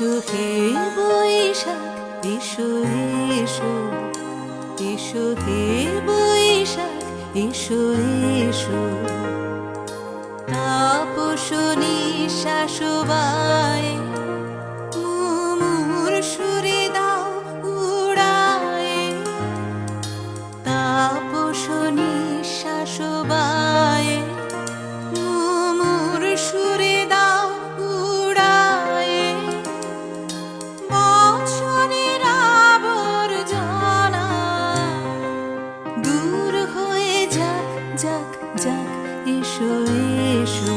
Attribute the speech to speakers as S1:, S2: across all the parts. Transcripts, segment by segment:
S1: এসো হে বৈশাখ এসো এসো, এসো হে বৈশাখ এসো এসো। তাপস নিঃশ্বাস বায়ে মুমুর সুরে দাও উড়ায়ে। তাপস নিঃশ্বাস বায়ে মুমুর সুরে দাও উড়ায়ে। বছরের আবর্জনা দূর হয়ে যাক যাক যাক। এসো এসো,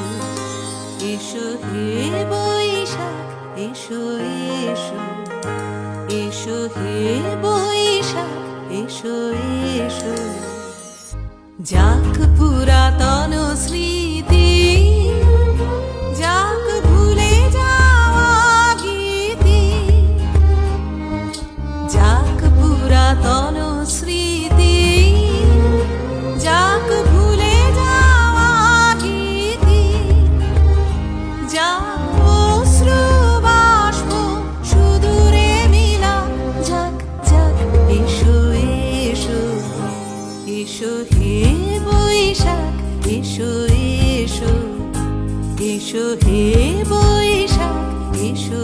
S1: এসো হে বৈশাখ এসো এসো, এসো হে বৈশাখ এসো এসো। যাক পুরাতন স্মৃতি, যাক ভুলে যাওয়া গীতি। যাক পুরাতন স্মৃতি, যাক ভুলে যাওয়া গীতি। যাক অশ্রু বাষ্প সুদূরে মিলা যাক যাক। এসো এসো, এসো হে বৈশাখ এসো এসো, এসো হে বৈশাখ এসো